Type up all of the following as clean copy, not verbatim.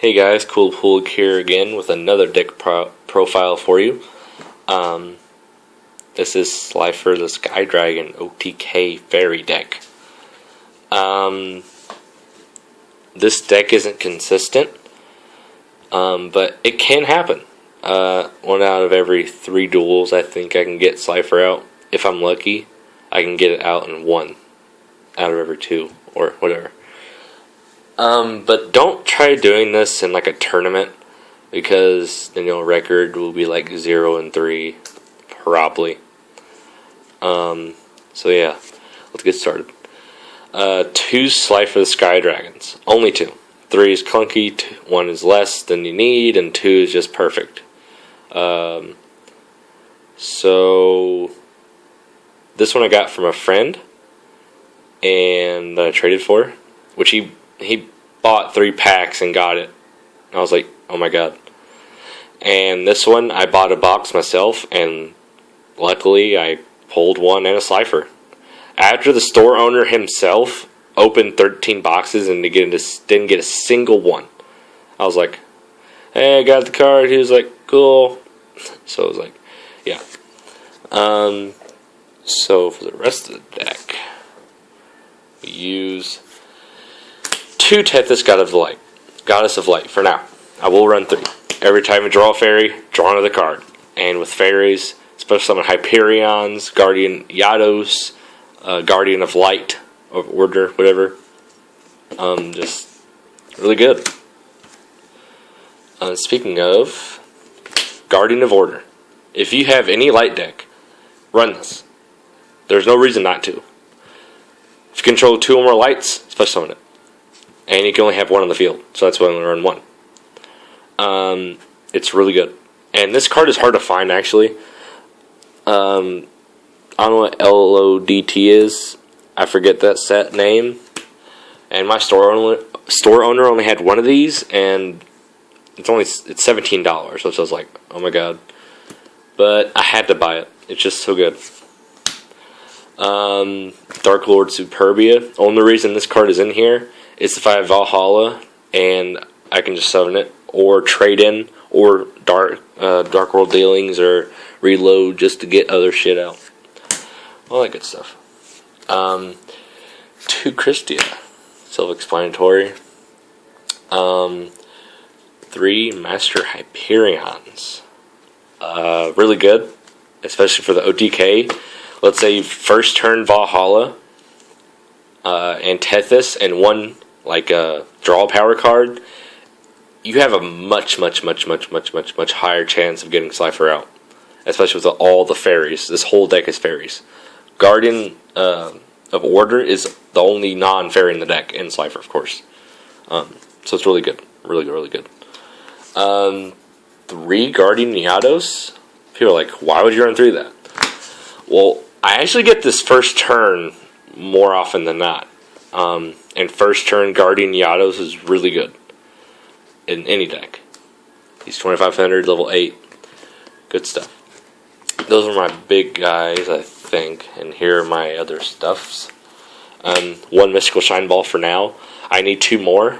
Hey guys, Cool Pool here again with another deck profile for you. This is Slifer, the Sky Dragon OTK Fairy deck. This deck isn't consistent, but it can happen. 1 out of every 3 duels I think I can get Slifer out. If I'm lucky, I can get it out in 1 out of every 2 or whatever. But don't try doing this in like a tournament, because then your record will be like 0-3 probably. So yeah, let's get started. 2 Slifer the Sky Dragons, only 2. 3 is clunky, 1 is less than you need, and 2 is just perfect. So this one I got from a friend, and that I traded for, which he bought 3 packs and got it. I was like, oh my god. And this one, I bought a box myself, and luckily I pulled one and a Slifer. After the store owner himself opened 13 boxes and didn't get a single one. I was like, hey, I got the card. He was like, cool. So I was like, yeah. So for the rest of the deck, we use 2 Tethys Goddess of Light for now. I will run 3. Every time you draw a fairy, draw another card. And with fairies, special summon Hyperions, Guardian Yados, Guardian of Light, of Order, whatever. Just really good. Speaking of Guardian of Order, if you have any light deck, run this. There's no reason not to. If you control 2 or more lights, special summon it. And you can only have 1 on the field, so that's why I'm going to run 1. It's really good. And this card is hard to find, actually. I don't know what LODT is. I forget that set name. And my store owner only had 1 of these, and it's $17, so I was like, oh my god. But I had to buy it. It's just so good. Dark Lord Superbia. Only reason this card is in here is if I have Valhalla and I can just summon it, or trade in, or Dark World Dealings, or reload just to get other shit out. All that good stuff. 2 Christia. Self-explanatory. 3 Master Hyperions. Really good, especially for the OTK. Let's say you first turn Valhalla and Tethys and 1 draw power card, you have a much higher chance of getting Slifer out, especially with all the fairies. This whole deck is fairies. Guardian of Order is the only non-fairy in the deck, and Slifer, of course. So it's really good, really good. 3 Guardian Yados. People are like, why would you run 3 of that? Well, I actually get this first turn more often than not. And first turn Guardian Yados is really good in any deck. He's 2500, level 8. Good stuff. Those are my big guys, I think. And here are my other stuffs. 1 Mystical Shine Ball for now. I need 2 more,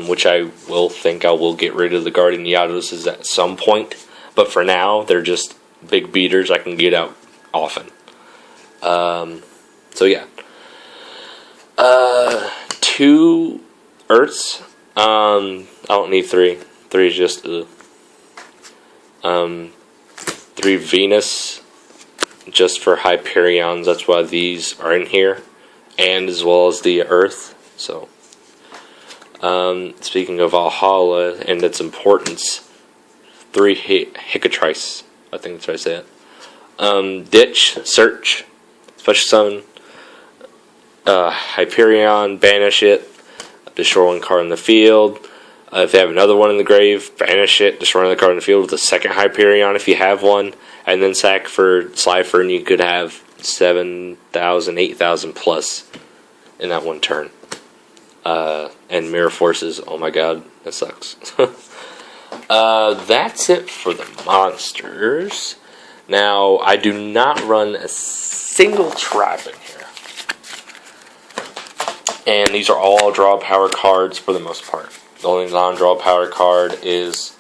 which I will get rid of the Guardian Yados at some point. But for now, they're just big beaters I can get out often. So yeah. 2 Earths. I don't need 3. 3 is just 3 Venus, just for Hyperions. That's why these are in here, and as well as the Earth. So, speaking of Valhalla and its importance, 3 Hikatrice. I think that's how I say it. Ditch, search, special summon. Hyperion, banish it, destroy 1 card in the field. If they have another one in the grave, banish it, destroy another card in the field with a second Hyperion if you have one, and then sack for Slifer, and you could have 7,000, 8,000 plus in that 1 turn. And Mirror Forces, oh my god, that sucks. That's it for the monsters. Now, I do not run a single trap in here. And these are all draw power cards for the most part. The only non-draw power card is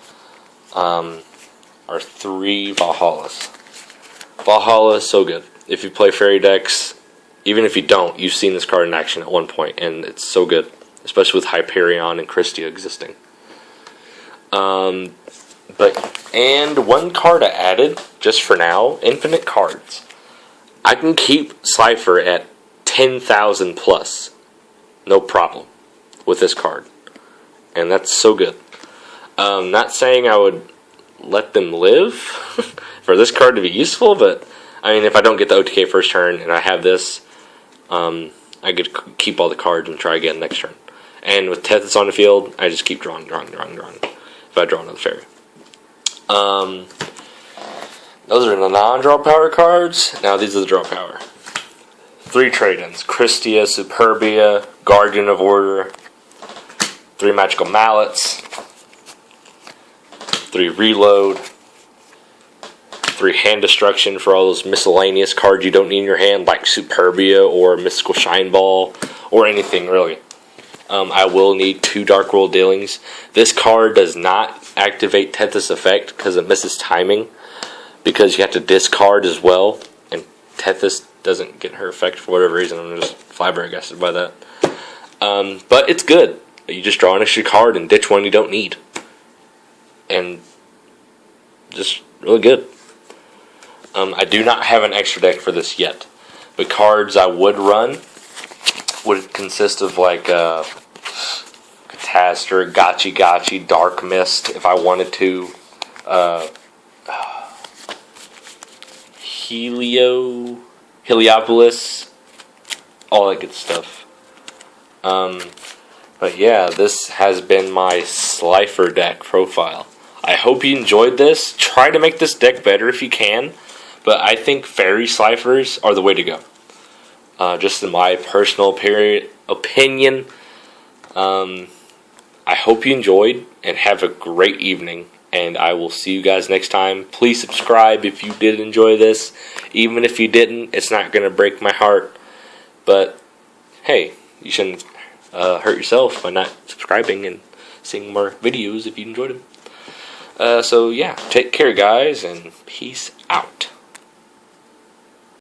our 3 Valhallas. Valhalla is so good. If you play fairy decks, even if you don't, you've seen this card in action at one point, and it's so good, especially with Hyperion and Christia existing. And one card I added, just for now, infinite cards. I can keep Slifer at 10,000 plus, no problem, with this card. And that's so good. Not saying I would let them live for this card to be useful, but I mean, if I don't get the OTK first turn and I have this, I get to keep all the cards and try again next turn. And with Tethys on the field, I just keep drawing. If I draw another fairy. Those are the non-draw power cards. Now these are the draw power. 3 trade-ins. Christia, Superbia, Guardian of Order, 3 Magical Mallets, 3 Reload, 3 Hand Destruction for all those miscellaneous cards you don't need in your hand, like Superbia or Mystical Shine Ball, or anything really. I will need 2 Dark World Dealings. This card does not activate Tethys effect because it misses timing, because you have to discard as well, and Tethys doesn't get her effect for whatever reason. I'm just flabbergasted by that. But it's good. You just draw an extra card and ditch one you don't need. And just really good. I do not have an extra deck for this yet. But cards I would run would consist of like Catastor, Gachi, Dark Mist, if I wanted to. Heliopolis, all that good stuff. But yeah, this has been my Slifer deck profile. I hope you enjoyed this. Try to make this deck better if you can, but I think Fairy Slifers are the way to go. Just in my personal opinion. I hope you enjoyed, and have a great evening. And I will see you guys next time. Please subscribe if you did enjoy this. Even if you didn't, it's not going to break my heart. But, hey, you shouldn't hurt yourself by not subscribing and seeing more videos if you enjoyed them. So, yeah, take care, guys, and peace out.